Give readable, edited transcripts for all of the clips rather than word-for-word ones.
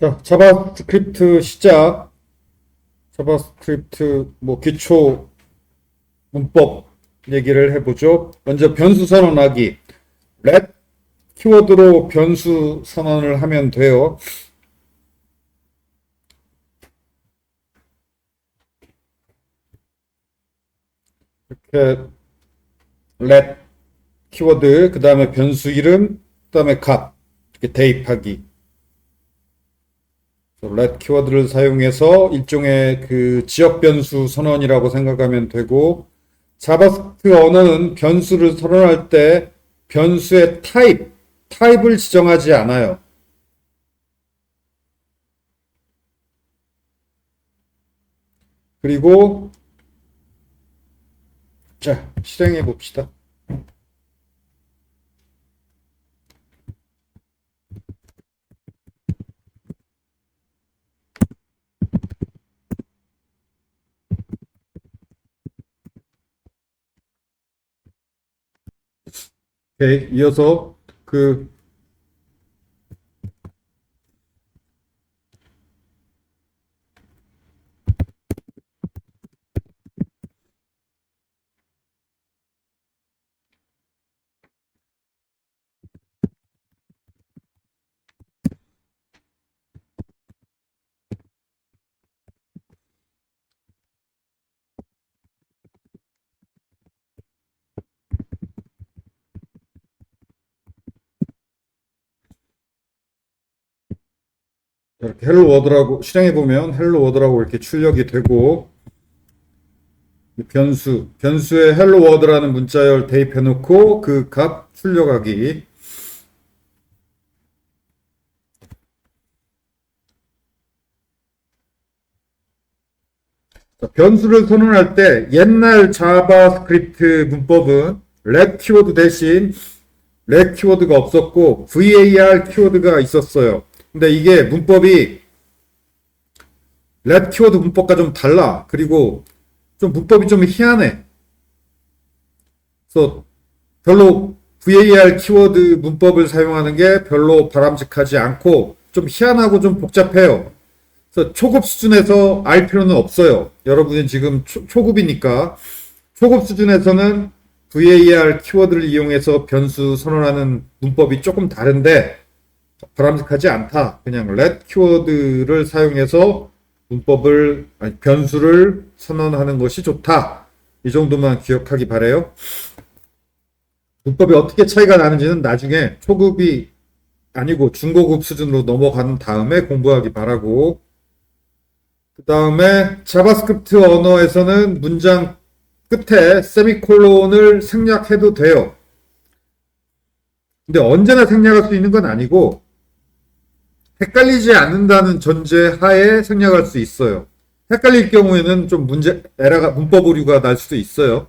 자, 자바스크립트 시작. 자바스크립트 기초 문법 얘기를 해보죠. 먼저 변수 선언하기. let 키워드로 변수 선언을 하면 돼요. 이렇게 let 키워드, 그 다음에 변수 이름, 그 다음에 값 이렇게 대입하기. let 키워드를 사용해서 일종의 그 지역 변수 선언이라고 생각하면 되고, 자바스크립트 언어는 변수를 선언할 때 변수의 타입을 지정하지 않아요. 그리고 자, 실행해 봅시다. 오케이, 이어서 이렇게 헬로 워드라고 실행해 보면 헬로 워드라고 이렇게 출력이 되고, 변수에 헬로 워드라는 문자열 대입해 놓고 그 값 출력하기. 변수를 선언할 때 옛날 자바스크립트 문법은 let 키워드 대신 let 키워드가 없었고 var 키워드가 있었어요. 근데 이게 문법이 let 키워드 문법과 좀 달라. 그리고 좀 문법이 좀 희한해. 그래서 별로 var 키워드 문법을 사용하는 게 별로 바람직하지 않고 좀 희한하고 좀 복잡해요. 그래서 초급 수준에서 알 필요는 없어요. 여러분은 지금 초급이니까 초급 수준에서는 var 키워드를 이용해서 변수 선언하는 문법이 조금 다른데 바람직하지 않다. 그냥 let 키워드를 사용해서 변수를 선언하는 것이 좋다. 이 정도만 기억하기 바래요. 문법이 어떻게 차이가 나는지는 나중에 초급이 아니고 중고급 수준으로 넘어간 다음에 공부하기 바라고. 그 다음에 자바스크립트 언어에서는 문장 끝에 세미콜론을 생략해도 돼요. 근데 언제나 생략할 수 있는 건 아니고 헷갈리지 않는다는 전제 하에 생략할 수 있어요. 헷갈릴 경우에는 좀 문법 오류가 날 수도 있어요.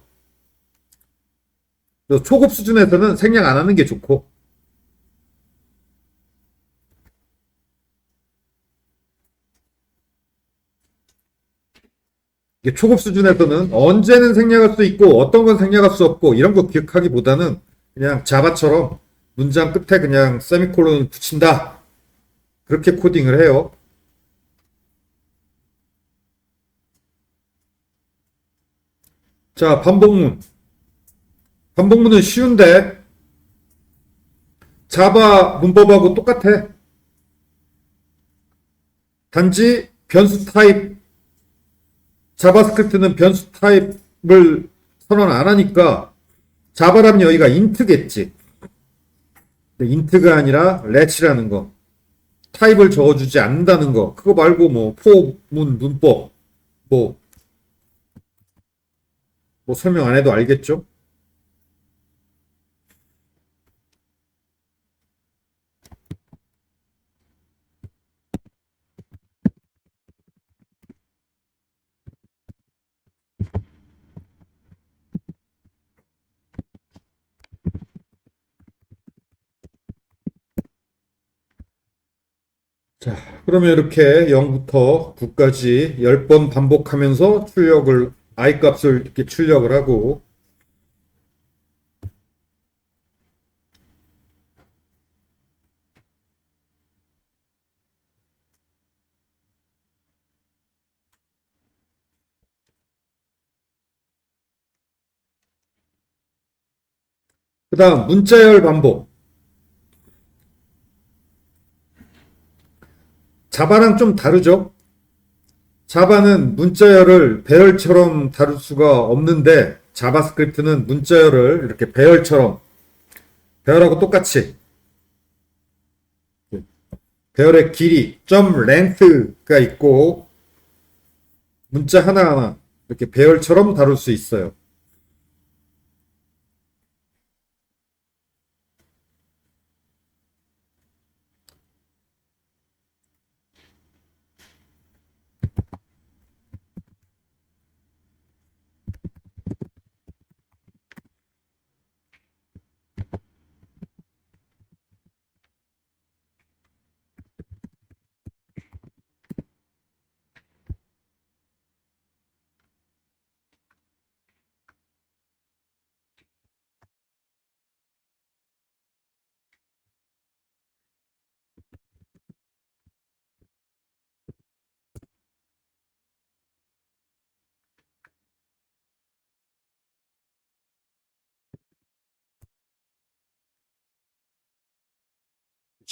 그래서 초급 수준에서는 생략 안 하는 게 좋고, 이게 초급 수준에서는 언제는 생략할 수 있고 어떤 건 생략할 수 없고 이런 거 기억하기보다는 그냥 자바처럼 문장 끝에 그냥 세미콜론을 붙인다. 그렇게 코딩을 해요. 자, 반복문. 반복문은 쉬운데 자바 문법하고 똑같아. 단지 변수 타입, 자바스크립트는 변수 타입을 선언 안 하니까 자바라면 여기가 인트겠지. 인트가 아니라 let이라는 거. 타입을 적어주지 않는다는 거. 그거 말고 문법 뭐, 설명 안 해도 알겠죠? 자, 그러면 이렇게 0부터 9까지 10번 반복하면서 i 값을 이렇게 출력을 하고, 그 다음 문자열 반복. 자바랑 좀 다르죠? 자바는 문자열을 배열처럼 다룰 수가 없는데 자바스크립트는 문자열을 이렇게 배열처럼 배열하고 똑같이 배열의 길이 점 렌트가 있고 문자 하나하나 이렇게 배열처럼 다룰 수 있어요.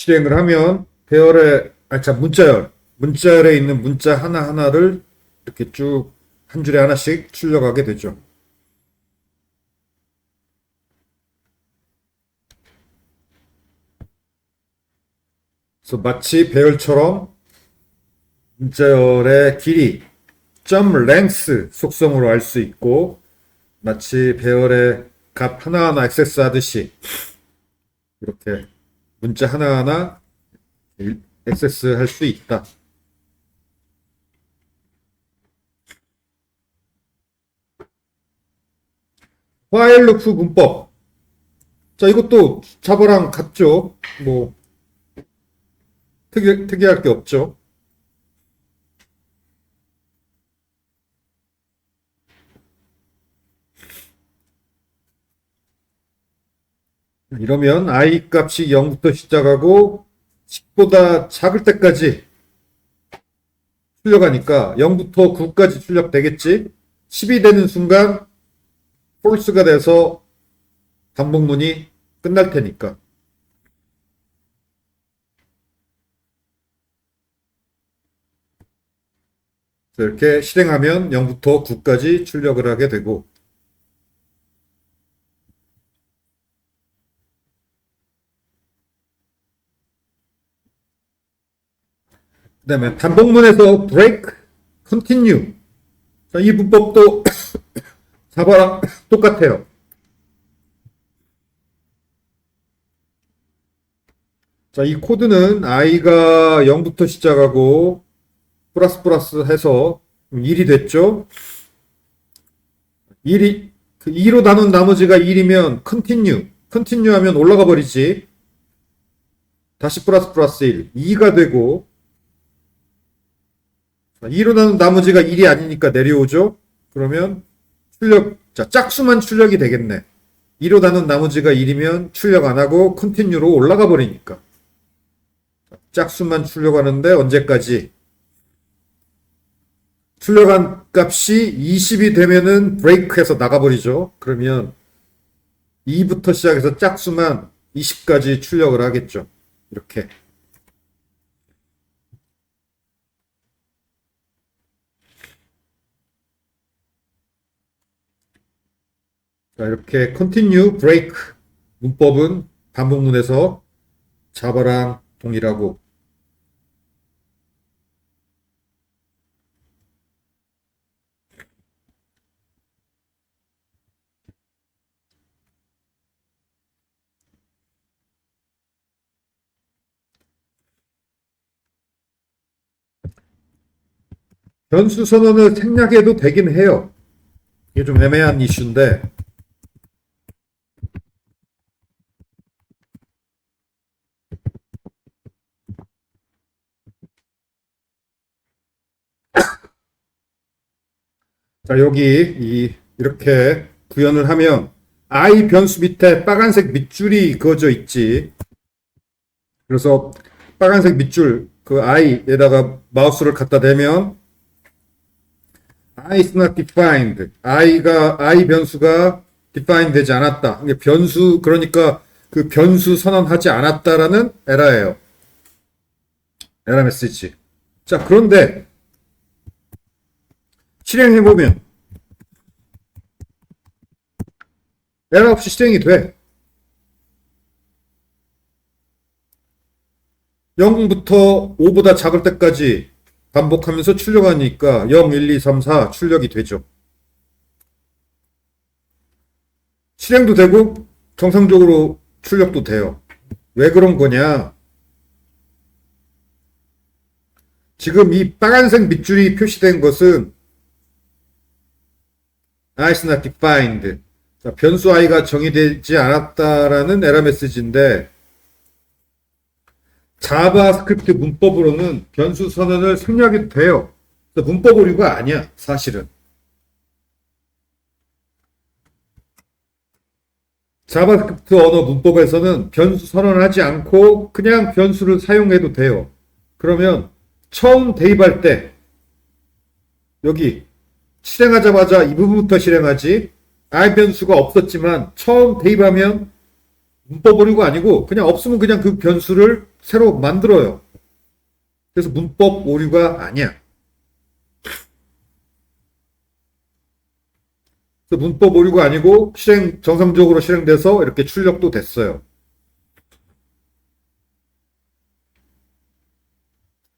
실행을 하면 배열의 문자열에 있는 문자 하나하나를 이렇게 쭉 한 줄에 하나씩 출력하게 되죠. 그래서 마치 배열처럼 문자열의 길이 점 랭스 속성으로 알 수 있고 마치 배열의 값 하나하나 액세스하듯이 이렇게 문자 하나하나 액세스할 수 있다. 화일 루프 문법. 자, 이것도 자바랑 같죠? 뭐 특이할 게 없죠. 이러면 i 값이 0부터 시작하고 10보다 작을 때까지 출력하니까 0부터 9까지 출력되겠지. 10이 되는 순간 false가 돼서 반복문이 끝날 테니까. 이렇게 실행하면 0부터 9까지 출력을 하게 되고 그 다음에 반복문에서 break, continue. 자, 이 문법도 자바랑 똑같아요. 자, 이 코드는 i가 0부터 시작하고 플러스 해서 1이 됐죠. 2로 나눈 나머지가 1이면 continue 하면 올라가 버리지. 다시 플러스 1, 2가 되고 2로 나눈 나머지가 1이 아니니까 내려오죠. 그러면 자, 짝수만 출력이 되겠네. 2로 나눈 나머지가 1이면 출력 안 하고 컨티뉴로 올라가 버리니까. 짝수만 출력하는데 언제까지? 출력한 값이 20이 되면은 브레이크해서 나가버리죠. 그러면 2부터 시작해서 짝수만 20까지 출력을 하겠죠. 이렇게. 자, 이렇게 continue, break 문법은 반복문에서 자바랑 동일하고 변수 선언을 생략해도 되긴 해요. 이게 좀 애매한 이슈인데 자, 여기 이렇게 구현을 하면 i 변수 밑에 빨간색 밑줄이 그어져 있지. 그래서 빨간색 밑줄 그 i에다가 마우스를 갖다 대면 i is not defined. i 변수가 define 되지 않았다. 이게 변수, 그러니까 그 변수 선언하지 않았다라는 에러예요. 에러 메시지. 자, 그런데 실행해보면 에러 없이 실행이 돼. 0부터 5보다 작을 때까지 반복하면서 출력하니까 0, 1, 2, 3, 4 출력이 되죠. 실행도 되고 정상적으로 출력도 돼요. 왜 그런 거냐? 지금 이 빨간색 밑줄이 표시된 것은 is not defined. 자, 변수 i가 정의되지 않았다라는 에러 메시지인데 자바스크립트 문법으로는 변수 선언을 생략해도 돼요. 문법 오류가 아니야, 사실은. 자바스크립트 언어 문법에서는 변수 선언하지 않고 그냥 변수를 사용해도 돼요. 그러면 처음 대입할 때 여기 실행하자마자 이 부분부터 실행하지 i 변수가 없었지만 처음 대입하면 문법 오류가 아니고 그냥 없으면 그냥 그 변수를 새로 만들어요. 그래서 문법 오류가 아니야. 그래서 문법 오류가 아니고 정상적으로 실행돼서 이렇게 출력도 됐어요.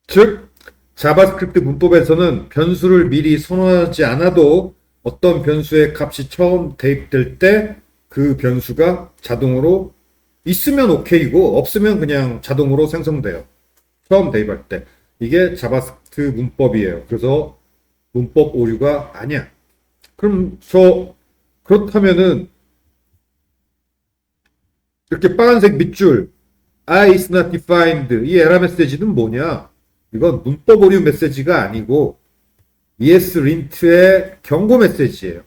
즉 자바스크립트 문법에서는 변수를 미리 선언하지 않아도 어떤 변수의 값이 처음 대입될 때 그 변수가 자동으로 있으면 오케이고 없으면 그냥 자동으로 생성돼요. 처음 대입할 때. 이게 자바스크립트 문법이에요. 그래서 문법 오류가 아니야. 그럼 그렇다면은 이렇게 빨간색 밑줄 I is not defined 이 에러 메시지는 뭐냐? 이건 문법 오류 메시지가 아니고 ESLint의 경고 메시지예요.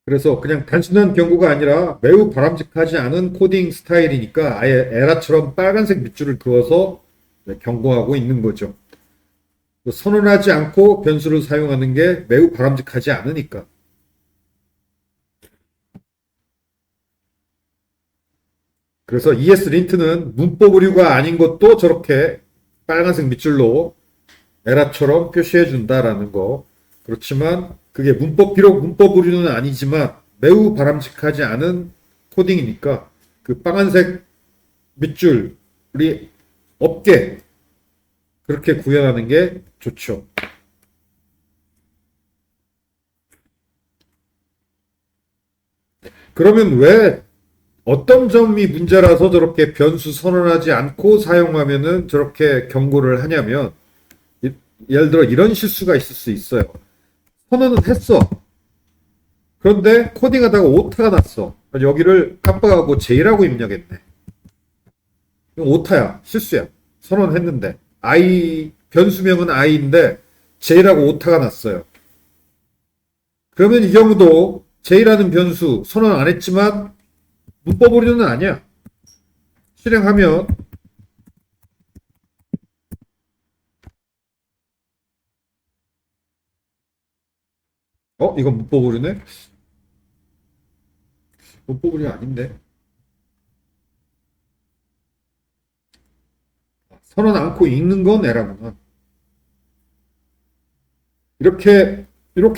그래서 그냥 단순한 경고가 아니라 매우 바람직하지 않은 코딩 스타일이니까 아예 에러처럼 빨간색 밑줄을 그어서 경고하고 있는 거죠. 선언하지 않고 변수를 사용하는 게 매우 바람직하지 않으니까. 그래서 ESLint는 문법 오류가 아닌 것도 저렇게 빨간색 밑줄로 에러처럼 표시해 준다라는 거. 그렇지만 그게 비록 문법 오류는 아니지만 매우 바람직하지 않은 코딩이니까 그 빨간색 밑줄이 없게 그렇게 구현하는 게 좋죠. 그러면 왜 어떤 점이 문제라서 저렇게 변수 선언하지 않고 사용하면은 저렇게 경고를 하냐면 예를 들어 이런 실수가 있을 수 있어요. 선언은 했어. 그런데 코딩하다가 오타가 났어. 여기를 깜빡하고 J라고 입력했네. 이건 오타야. 실수야. 선언했는데 변수명은 i인데 J라고 오타가 났어요. 그러면 이 경우도 J라는 변수 선언 안 했지만 문법 오류는 아니야. 실행하면 이건 문법 오류네? 문법 오류 아닌데. 선언 않고 읽는 건 에러구나. 이렇게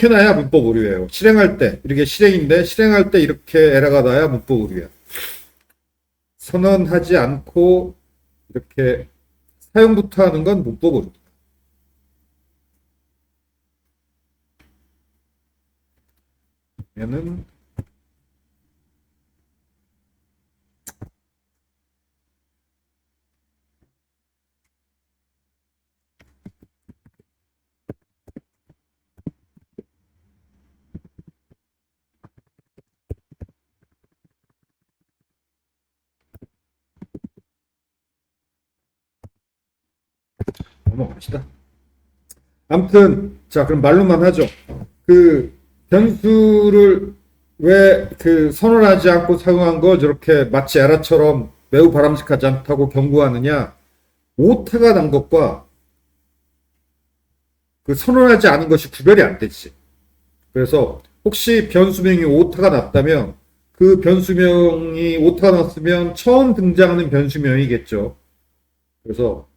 나야 문법 오류예요. 실행할 때 이렇게 실행인데 실행할 때 이렇게 에러가 나야 문법 오류야. 선언하지 않고 이렇게 사용부터 하는 건 문법 오류. 그러면은 넘어갑시다. 아무튼 자 그럼 말로만 하죠. 그 변수를 왜 그 선언하지 않고 사용한 걸 저렇게 마치 에러처럼 매우 바람직하지 않다고 경고하느냐? 오타가 난 것과 그 선언하지 않은 것이 구별이 안 되지. 그래서 혹시 변수명이 오타가 났다면 그 변수명이 오타가 났으면 처음 등장하는 변수명이겠죠. 그래서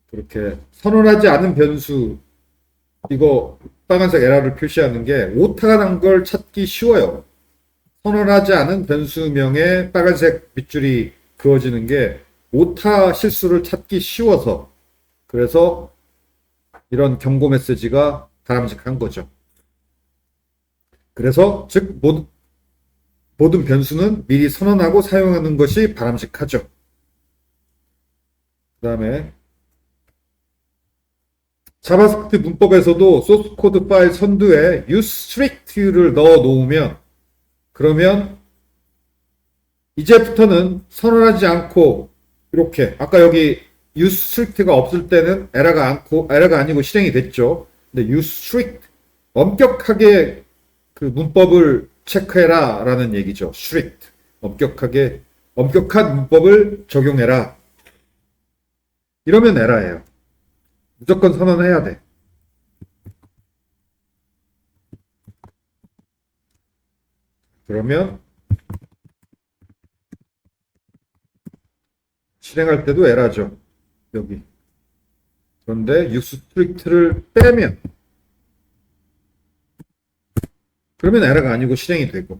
그렇게 선언하지 않은 변수, 이거 빨간색 에러를 표시하는 게 오타가 난 걸 찾기 쉬워요. 선언하지 않은 변수명에 빨간색 밑줄이 그어지는 게 오타 실수를 찾기 쉬워서, 그래서 이런 경고 메시지가 바람직한 거죠. 그래서 즉 모든 변수는 미리 선언하고 사용하는 것이 바람직하죠. 그 다음에 자바스크립트 문법에서도 소스 코드 파일 선두에 use strict를 넣어 놓으면, 그러면 이제부터는 선언하지 않고 이렇게, 아까 여기 use strict가 없을 때는 에러가 아니고 실행이 됐죠. 근데 use strict, 엄격하게 그 문법을 체크해라 라는 얘기죠. strict, 엄격한 문법을 적용해라. 이러면 에러예요. 무조건 선언해야 돼. 그러면 실행할 때도 에러죠. 여기. 그런데 use strict를 빼면, 그러면 에러가 아니고 실행이 되고.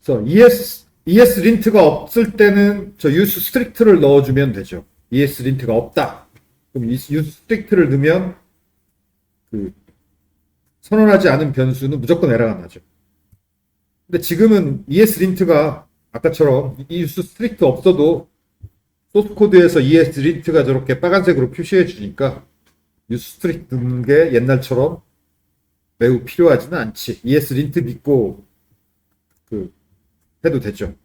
그래서 ESLint가 없을 때는 저 use strict를 넣어주면 되죠. ESLint가 없다. 그럼 use strict를 넣으면 그 선언하지 않은 변수는 무조건 에러가 나죠. 근데 지금은 ESLint가 아까처럼 use strict 없어도 소스 코드에서 ESLint가 저렇게 빨간색으로 표시해 주니까 use strict 넣는 게 옛날처럼 매우 필요하지는 않지. ESLint 믿고 그 해도 되죠.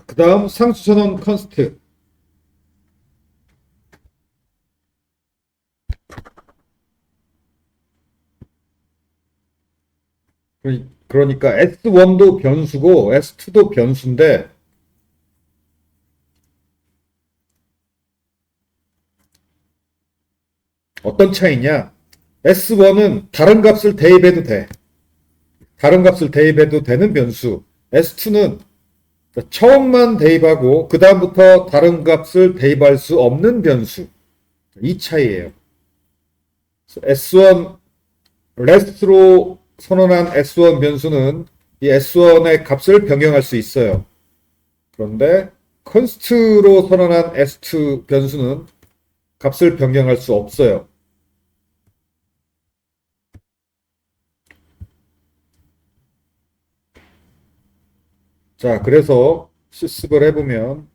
그 다음 상수선언 컨스트. 그러니까 S1도 변수고 S2도 변수인데, 어떤 차이냐? S1은 다른 값을 대입해도 돼. 다른 값을 대입해도 되는 변수. S2는 처음만 대입하고 그 다음부터 다른 값을 대입할 수 없는 변수. 이 차이예요. S1 레스트로 선언한 S1 변수는 이 S1의 값을 변경할 수 있어요. 그런데 const로 선언한 S2 변수는 값을 변경할 수 없어요. 자, 그래서 실습을 해보면,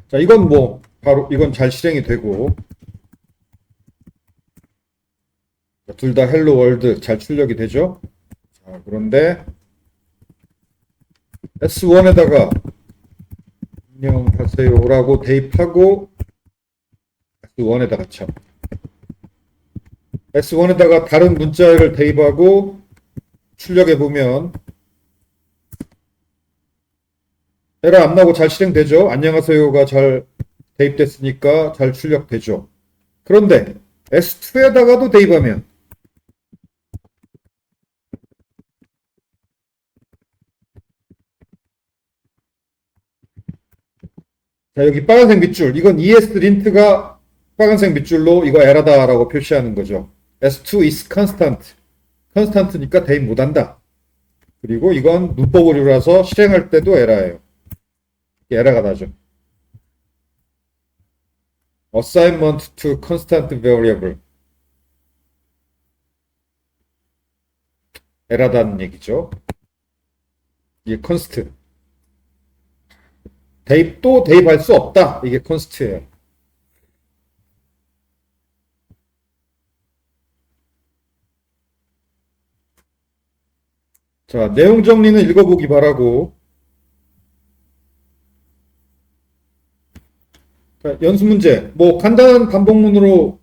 자, 이건 뭐 바로 이건 잘 실행이 되고, 둘 다 헬로 월드 잘 출력이 되죠. 자, 그런데 S1에다가 안녕하세요라고 대입하고 S1에다가 참 S1에다가 다른 문자를 대입하고 출력해 보면 에러 안 나고 잘 실행되죠. 안녕하세요가 잘 대입됐으니까 잘 출력되죠. 그런데 S2에다가도 대입하면, 자, 여기 빨간색 밑줄, 이건 ESLint가 빨간색 밑줄로 이거 에러다라고 표시하는 거죠. S2 is constant. constant니까 대입 못한다. 그리고 이건 문법 오류라서 실행할 때도 에러예요. 에러가 나죠. assignment to constant variable. 에러다는 얘기죠. 이게 const. 대입도 대입할 수 없다. 이게 const예요. 자, 내용 정리는 읽어보기 바라고, 자, 연습 문제. 뭐 간단한 반복문으로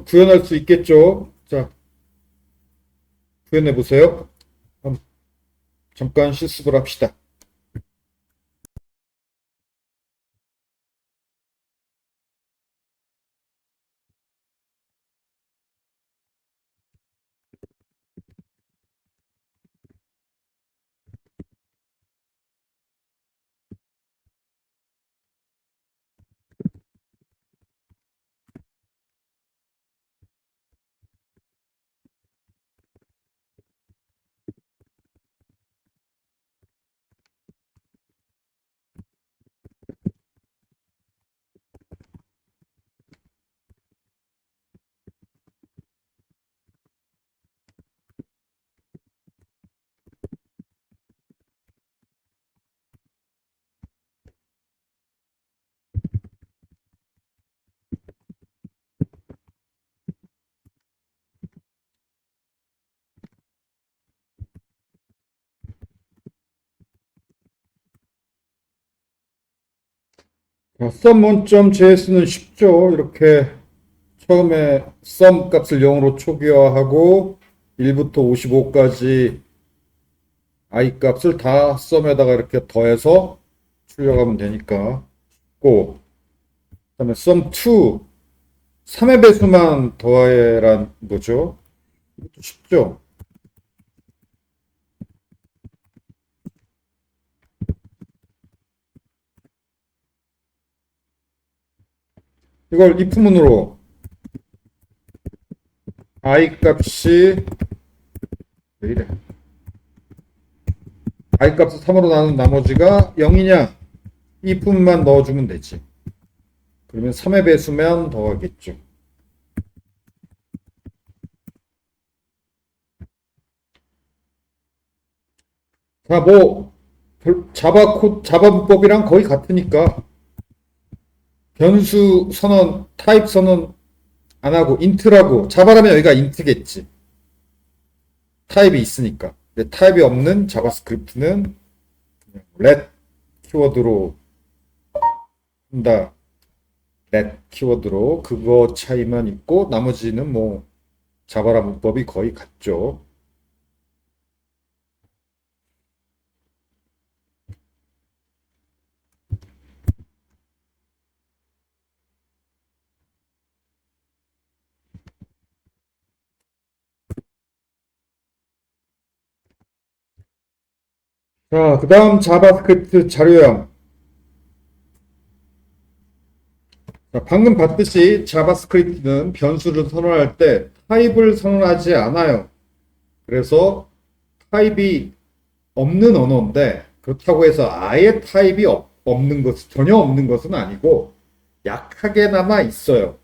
구현할 수 있겠죠. 자, 구현해 보세요. 잠깐 실습을 합시다. sum1.js는 쉽죠. 이렇게 처음에 sum 값을 0으로 초기화하고 1부터 55까지 i 값을 다 sum에다가 이렇게 더해서 출력하면 되니까 쉽고, 그다음에 sum2 3의 배수만 더해란 거죠. 이것도 쉽죠. 이걸 if문으로 i 값이 왜 이래? i 값을 3으로 나눈 나머지가 0이냐? if문만 넣어주면 되지. 그러면 3의 배수면 더하겠죠. 자, 뭐 자바 문법이랑 거의 같으니까 변수 선언, 타입 선언 안 하고 인트라고, 자바라면 여기가 인트겠지. 타입이 있으니까. 근데 타입이 없는 자바스크립트는 let 키워드로 한다. let 키워드로 그거 차이만 있고 나머지는 뭐 자바라 문법이 거의 같죠. 자, 그 다음 자바스크립트 자료형. 자, 방금 봤듯이 자바스크립트는 변수를 선언할 때 타입을 선언하지 않아요. 그래서 타입이 없는 언어인데, 그렇다고 해서 아예 타입이 없는 것, 전혀 없는 것은 아니고 약하게나마 있어요.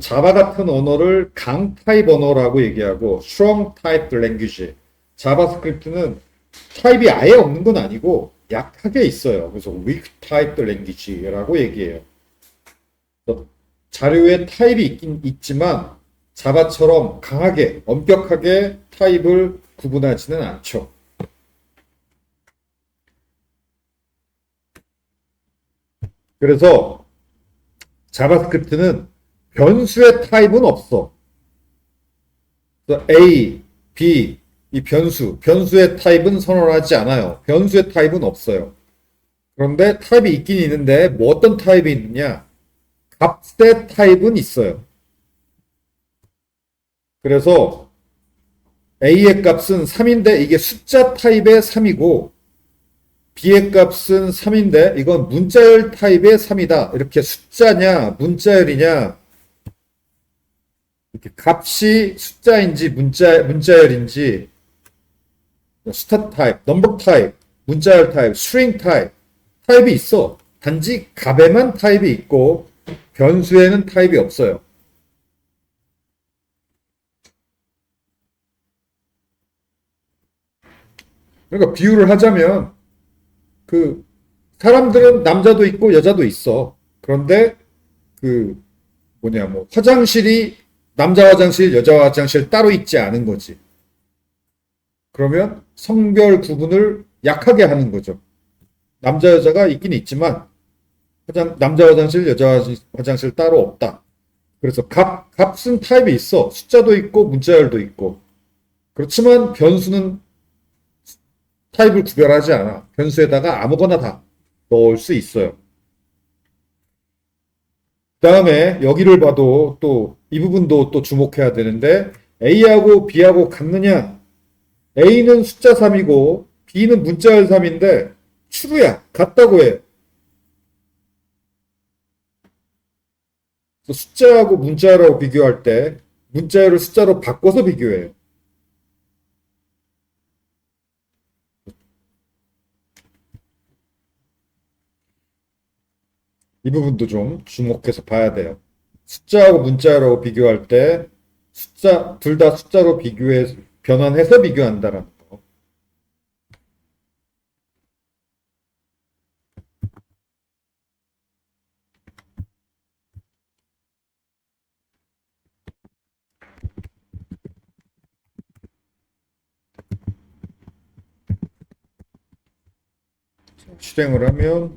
자바 같은 언어를 강타입 언어라고 얘기하고 strong type language. 자바스크립트는 타입이 아예 없는 건 아니고 약하게 있어요. 그래서 weak type language라고 얘기해요. 자료에 타입이 있긴 있지만 자바처럼 강하게, 엄격하게 타입을 구분하지는 않죠. 그래서 자바스크립트는 변수의 타입은 없어. A, B, 이 변수의 타입은 선언하지 않아요. 변수의 타입은 없어요. 그런데 타입이 있긴 있는데 뭐 어떤 타입이 있느냐? 값의 타입은 있어요. 그래서 A의 값은 3인데 이게 숫자 타입의 3이고 B의 값은 3인데 이건 문자열 타입의 3이다. 이렇게 숫자냐 문자열이냐, 이렇게 값이 숫자인지 문자열인지, 스타 타입, 넘버 타입, 문자열 타입, 스트링 타입이 있어. 단지 값에만 타입이 있고 변수에는 타입이 없어요. 그러니까 비유를 하자면 그 사람들은 남자도 있고 여자도 있어. 그런데 그 뭐 화장실이 남자 화장실, 여자 화장실 따로 있지 않은 거지. 그러면 성별 구분을 약하게 하는 거죠. 남자 여자가 있긴 있지만 남자 화장실, 여자 화장실 따로 없다. 그래서 값은 타입이 있어. 숫자도 있고 문자열도 있고. 그렇지만 변수는 타입을 구별하지 않아. 변수에다가 아무거나 다 넣을 수 있어요. 그 다음에 여기를 봐도 또 이 부분도 또 주목해야 되는데 A하고 B하고 같느냐? A는 숫자 3이고 B는 문자열 3인데 true야. 같다고 해. 숫자하고 문자열하고 비교할 때 문자열을 숫자로 바꿔서 비교해요. 이 부분도 좀 주목해서 봐야 돼요. 숫자하고 문자열하고 비교할 때 둘 다 숫자로 변환해서 비교한다라는 거. 실행을 하면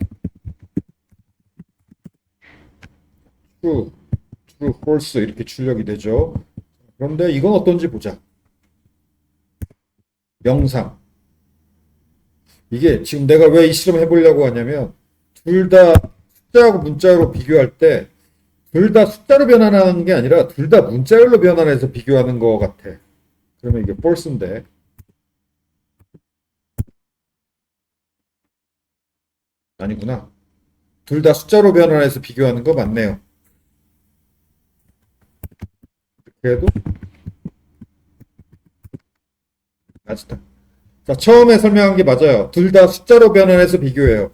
true, false 이렇게 출력이 되죠. 그런데 이건 어떤지 보자. 영상. 이게 지금 내가 왜 이 실험 해보려고 하냐면 둘 다 숫자하고 문자로 비교할 때 둘 다 숫자로 변환하는 게 아니라 둘 다 문자열로 변환해서 비교하는 것 같아. 그러면 이게 false인데. 아니구나. 둘 다 숫자로 변환해서 비교하는 거 맞네요. 그래도 맞다. 자, 처음에 설명한 게 맞아요. 둘 다 숫자로 변환해서 비교해요.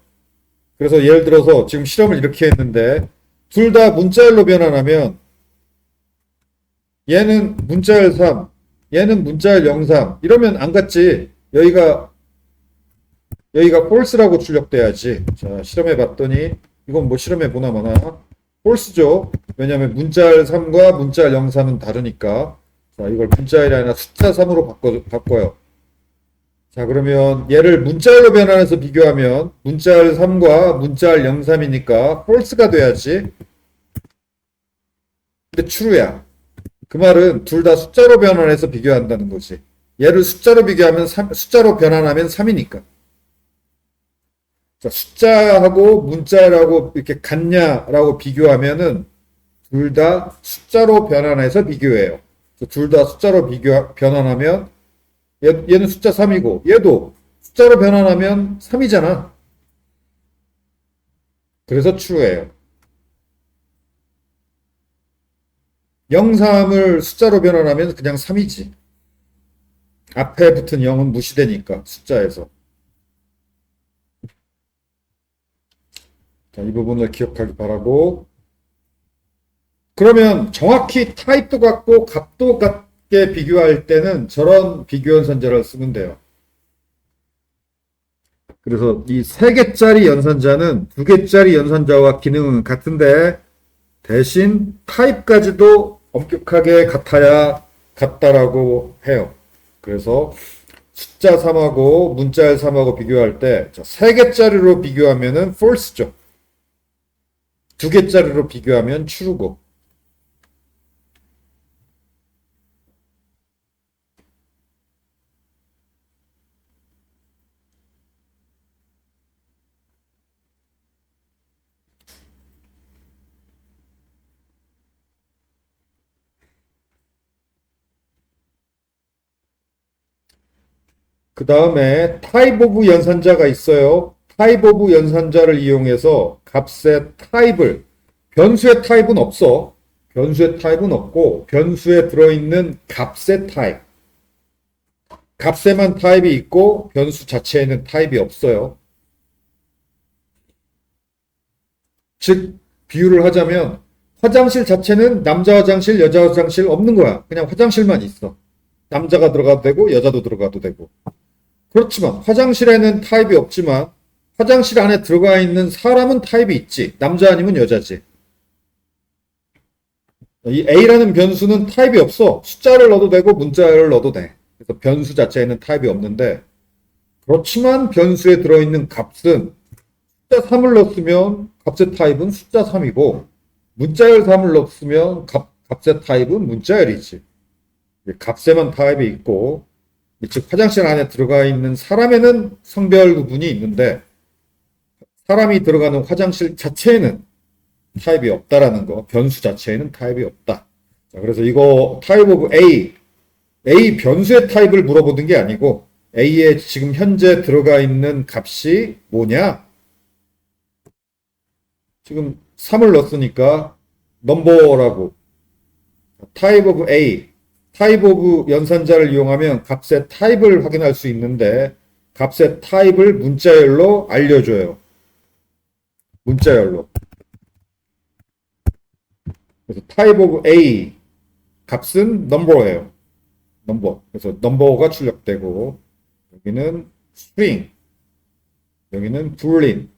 그래서 예를 들어서 지금 실험을 이렇게 했는데 둘 다 문자열로 변환하면 얘는 문자열 3, 얘는 문자열 03 이러면 안 같지. 여기가 false라고 출력돼야지. 자, 실험해 봤더니 이건 뭐 실험해 보나 마나 false죠. 왜냐하면 문자열 3과 문자열 03은 다르니까. 자, 이걸 문자열이 아니라 숫자 3으로 바꿔요. 자, 그러면 얘를 문자열로 변환해서 비교하면 문자열 3과 문자열 03이니까 false가 돼야지. 근데 true야. 그 말은 둘 다 숫자로 변환해서 비교한다는 거지. 얘를 숫자로 비교하면 숫자로 변환하면 3이니까. 자, 숫자하고 문자열하고 이렇게 같냐라고 비교하면은 둘 다 숫자로 변환해서 비교해요. 둘 다 숫자로 변환하면 얘는 숫자 3이고 얘도 숫자로 변환하면 3이잖아. 그래서 true예요. 03을 숫자로 변환하면 그냥 3이지. 앞에 붙은 0은 무시되니까 숫자에서. 자, 이 부분을 기억하기 바라고. 그러면 정확히 타입도 같고 값도 같게 비교할 때는 저런 비교 연산자를 쓰면 돼요. 그래서 이 3개짜리 연산자는 2개짜리 연산자와 기능은 같은데 대신 타입까지도 엄격하게 같다라고 해요. 그래서 숫자 3하고 문자열 3하고 비교할 때 3개짜리로 비교하면은 false죠. 2개짜리로 비교하면 true고. 그 다음에 타입 오브 연산자가 있어요. 타입 오브 연산자를 이용해서 값의 타입을, 변수의 타입은 없어. 변수의 타입은 없고 변수에 들어있는 값의 타입. 값에만 타입이 있고 변수 자체에는 타입이 없어요. 즉 비유를 하자면 화장실 자체는 남자 화장실, 여자 화장실 없는 거야. 그냥 화장실만 있어. 남자가 들어가도 되고 여자도 들어가도 되고. 그렇지만 화장실에는 타입이 없지만 화장실 안에 들어가 있는 사람은 타입이 있지. 남자 아니면 여자지. 이 A라는 변수는 타입이 없어. 숫자를 넣어도 되고 문자를 넣어도 돼. 그래서 변수 자체에는 타입이 없는데 그렇지만 변수에 들어있는 값은 숫자 3을 넣었으면 값의 타입은 숫자 3이고 문자열 3을 넣었으면 값의 타입은 문자열이지. 값에만 타입이 있고 즉 화장실 안에 들어가 있는 사람에는 성별 구분이 있는데 사람이 들어가는 화장실 자체에는 타입이 없다라는 거. 변수 자체에는 타입이 없다. 자, 그래서 이거 타입 오브 A 변수의 타입을 물어보는 게 아니고 A에 지금 현재 들어가 있는 값이 뭐냐? 지금 3을 넣었으니까 넘버라고. 타입 오브 A, 타입 오브 연산자를 이용하면 값의 타입을 확인할 수 있는데 값의 타입을 문자열로 알려줘요. 문자열로. 그래서 타입 오브 A 값은 넘버예요. 넘버. 그래서 넘버가 출력되고 여기는 string, 여기는 boolean.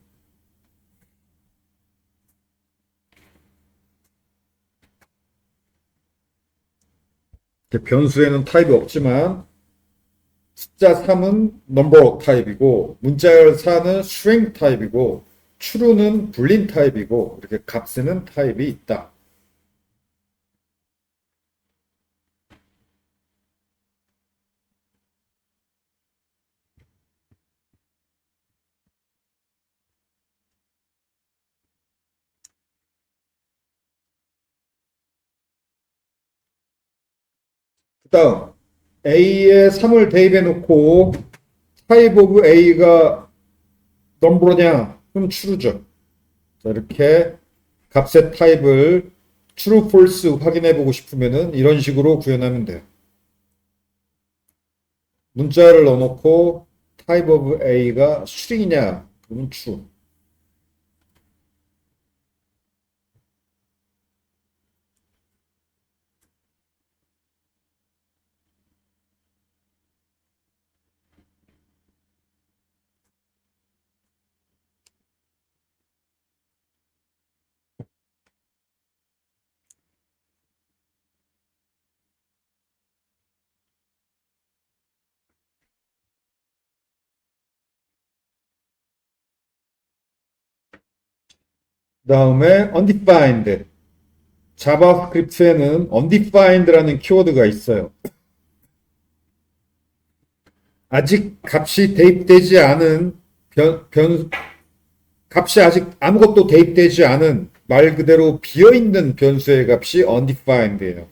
변수에는 타입이 없지만 숫자 3은 넘버 타입이고 문자열 4는 string 타입이고 true는 boolean 타입이고 이렇게 값에는 타입이 있다. 그 다음 A에 3을 대입해 놓고 타입 오브 A가 넘버냐? 그럼 true죠. 자, 이렇게 값의 타입을 true, false 확인해 보고 싶으면은 이런 식으로 구현하면 돼요. 문자를 넣어놓고 type of A가 string이냐? 그러면 true. 그 다음에 undefined. 자바스크립트에는 undefined라는 키워드가 있어요. 아직 값이 대입되지 않은 값이 아직 아무것도 대입되지 않은 말 그대로 비어있는 변수의 값이 undefined예요.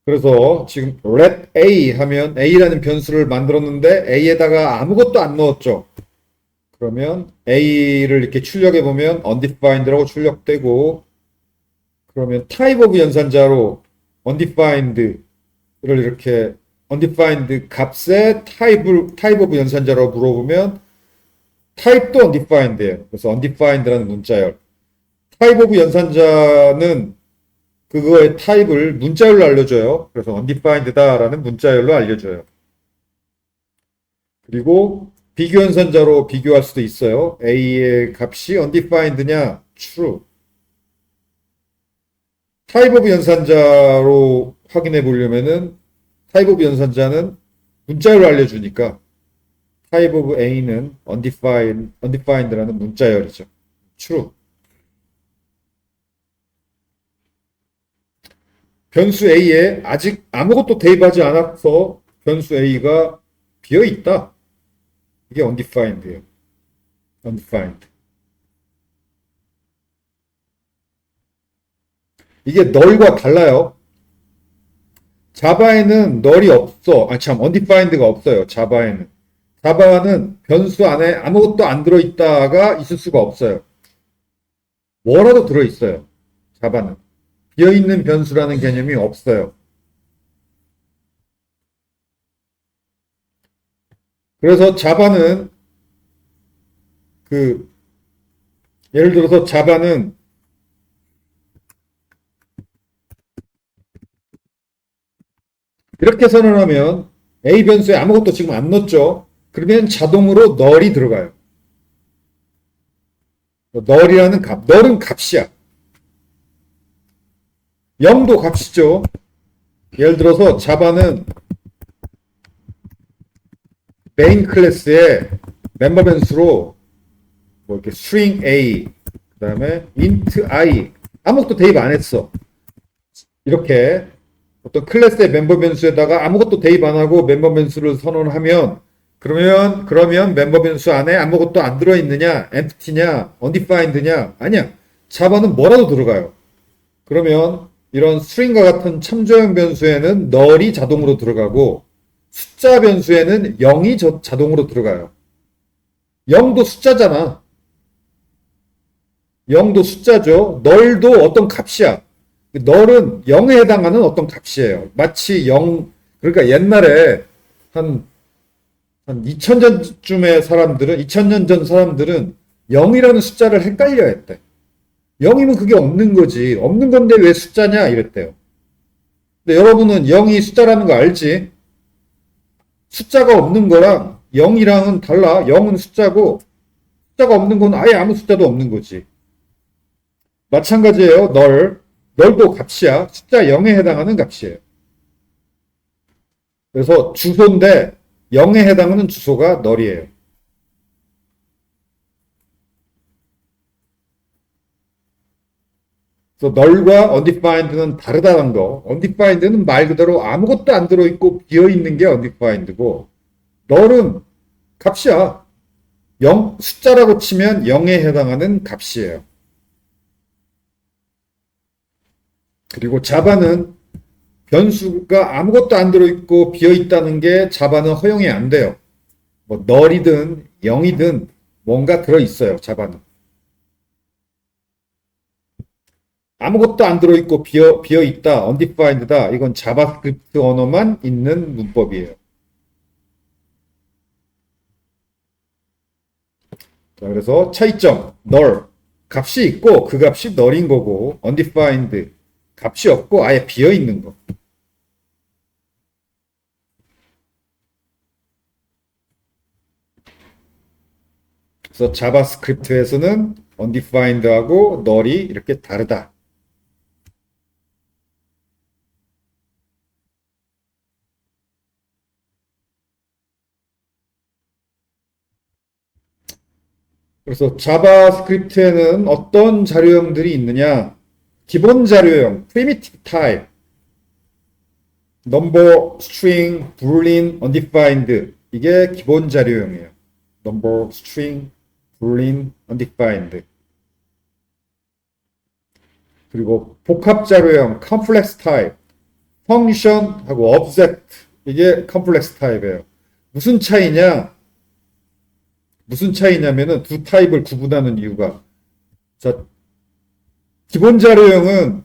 그래서 지금 let A 하면 A라는 변수를 만들었는데 A에다가 아무것도 안 넣었죠. 그러면 A를 이렇게 출력해 보면 undefined라고 출력되고 그러면 type of 연산자로 undefined를 이렇게 undefined 값의 type of 연산자로 물어보면 type도 undefined예요. 그래서 undefined라는 문자열. type of 연산자는 그거의 타입을 문자열로 알려줘요. 그래서 undefined다라는 문자열로 알려줘요. 그리고 비교 연산자로 비교할 수도 있어요. A의 값이 undefined냐? true. 타입 오브 연산자로 확인해 보려면은 타입 오브 연산자는 문자열로 알려주니까 타입 오브 A는 undefined라는 문자열이죠. true. 변수 A에 아직 아무것도 대입하지 않아서 변수 A가 비어 있다. 이게 undefined예요. undefined. 이게 널과 달라요. 자바에는 널이 없어. undefined가 없어요. 자바에는. 자바는 변수 안에 아무것도 안 들어있다가 있을 수가 없어요. 뭐라도 들어있어요. 자바는. 비어있는 변수라는 개념이 없어요. 그래서 자바는 예를 들어서 자바는 이렇게 선언하면 A 변수에 아무것도 지금 안 넣었죠. 그러면 자동으로 널이 들어가요. 널이라는 값. 널은 값이야. 0도 값이죠. 예를 들어서 자바는 메인 클래스의 멤버 변수로 뭐 이렇게 string a, 그 다음에 int i, 아무것도 대입 안 했어. 이렇게 어떤 클래스의 멤버 변수에다가 아무것도 대입 안 하고 멤버 변수를 선언하면 그러면 멤버 변수 안에 아무것도 안 들어있느냐, empty냐, undefined냐? 아니야. 자바는 뭐라도 들어가요. 그러면 이런 string과 같은 참조형 변수에는 null이 자동으로 들어가고 숫자 변수에는 0이 자동으로 들어가요. 0도 숫자잖아. 0도 숫자죠. null도 어떤 값이야. null은 0에 해당하는 어떤 값이에요. 마치 0, 그러니까 옛날에 한 2000년 전 사람들은 0이라는 숫자를 헷갈려 했대. 0이면 그게 없는 거지. 없는 건데 왜 숫자냐? 이랬대요. 근데 여러분은 0이 숫자라는 거 알지? 숫자가 없는 거랑 0이랑은 달라. 0은 숫자고, 숫자가 없는 건 아예 아무 숫자도 없는 거지. 마찬가지예요. 널도 값이야. 숫자 0에 해당하는 값이에요. 그래서 주소인데 0에 해당하는 주소가 널이에요. 그래서 널과 undefined는 다르다는 거. undefined는 말 그대로 아무것도 안 들어있고 비어있는 게 undefined고, 널은 값이야. 0, 숫자라고 치면 0에 해당하는 값이에요. 그리고 자바는 변수가 아무것도 안 들어있고 비어있다는 게 자바는 허용이 안 돼요. 뭐 널이든 0이든 뭔가 들어있어요. 자바는. 아무것도 안 들어있고 비어있다, undefined다. 이건 자바스크립트 언어만 있는 문법이에요. 자, 그래서 차이점, null. 값이 있고 그 값이 null인 거고, undefined. 값이 없고 아예 비어있는 거. 그래서 자바스크립트에서는 undefined하고 null이 이렇게 다르다. 그래서 자바스크립트에는 어떤 자료형들이 있느냐? 기본 자료형, primitive type, number, string, boolean, undefined. 이게 기본 자료형이에요. number, string, boolean, undefined. 그리고 복합 자료형, complex type, function하고 object. 이게 complex type예요. 무슨 차이냐면은 두 타입을 구분하는 이유가, 자, 기본 자료형은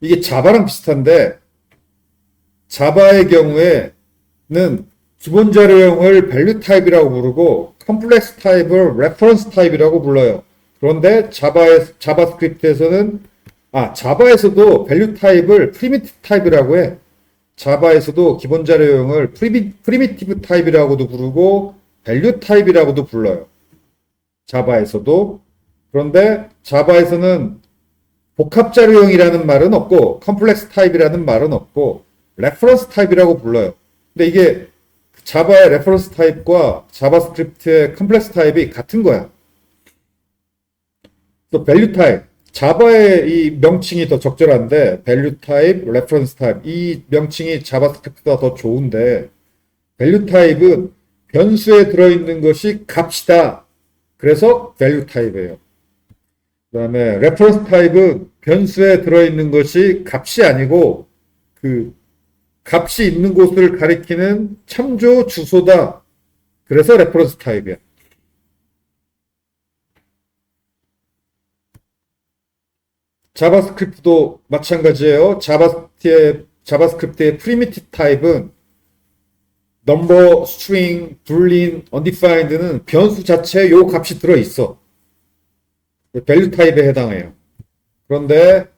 이게 자바랑 비슷한데, 자바의 경우에는 기본 자료형을 value 타입이라고 부르고 컴플렉스 타입을 reference 타입이라고 불러요. 그런데 자바스크립트에서는 자바에서도 value 타입을 primitive 타입이라고 해. 자바에서도 기본 자료형을 primitive 타입이라고도 부르고 value 타입이라고도 불러요. 자바에서도. 그런데 자바에서는 복합 자료형이라는 말은 없고 컴플렉스 타입이라는 말은 없고 레퍼런스 타입이라고 불러요. 근데 이게 자바의 레퍼런스 타입과 자바스크립트의 컴플렉스 타입이 같은 거야. 또 밸류 타입, 자바의 이 명칭이 더 적절한데 밸류 타입, 레퍼런스 타입 이 명칭이 자바스크립트가 더 좋은데, 밸류 타입은 변수에 들어있는 것이 값이다. 그래서 밸류 타입이에요. 그 다음에 레퍼런스 타입은 변수에 들어있는 것이 값이 아니고 그 값이 있는 곳을 가리키는 참조 주소다. 그래서 레퍼런스 타입이야. 자바스크립트도 마찬가지예요. 자바스크립트의 프리미티브 타입은 number, string, boolean, undefined는 변수 자체에 요 값이 들어있어. 밸류 타입에 해당해요. 그런데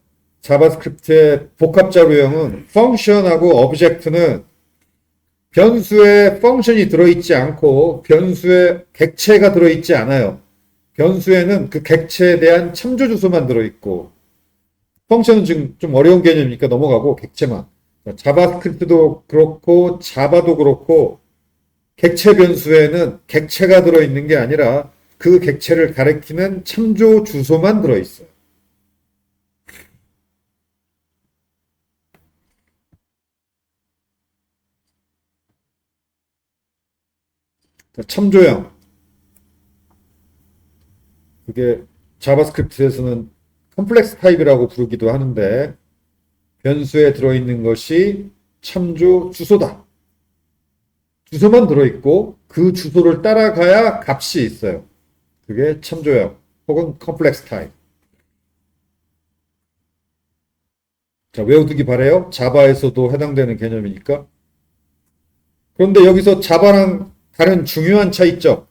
자바스크립트의 복합 자료형은 function하고 object는 변수에 function이 들어있지 않고 변수에 객체가 들어있지 않아요. 변수에는 그 객체에 대한 참조 주소만 들어있고, function은 지금 좀 어려운 개념이니까 넘어가고 객체만. 자바스크립트도 그렇고 자바도 그렇고 객체 변수에는 객체가 들어있는 게 아니라 그 객체를 가리키는 참조 주소만 들어있어요. 참조형. 그게 자바스크립트에서는 컴플렉스 타입이라고 부르기도 하는데 변수에 들어있는 것이 참조 주소다. 주소만 들어있고 그 주소를 따라가야 값이 있어요. 그게 참조형 혹은 컴플렉스 타입. 자, 외워두기 바래요. 자바에서도 해당되는 개념이니까. 그런데 여기서 자바랑 다른 중요한 차이점.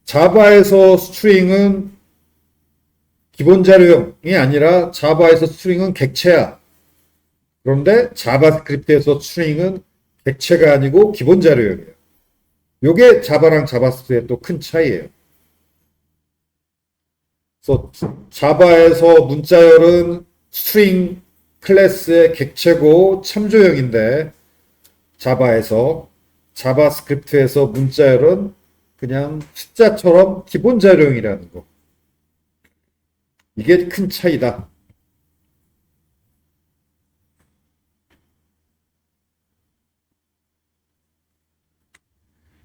자바에서 스트링은 기본 자료형이 아니라 자바에서 스트링은 객체야. 그런데 자바스크립트에서 스트링은 객체가 아니고 기본 자료형이에요. 요게 자바랑 자바스크립트의 또 큰 차이예요. 그래서 자바에서 문자열은 스트링 클래스의 객체고 참조형인데 자바에서 자바스크립트에서 문자열은 그냥 숫자처럼 기본 자료형이라는 거. 이게 큰 차이다.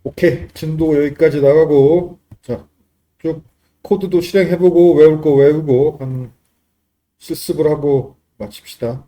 오케이. 진도 여기까지 나가고, 자, 쭉 코드도 실행해보고, 외울 거 외우고, 한 실습을 하고 마칩시다.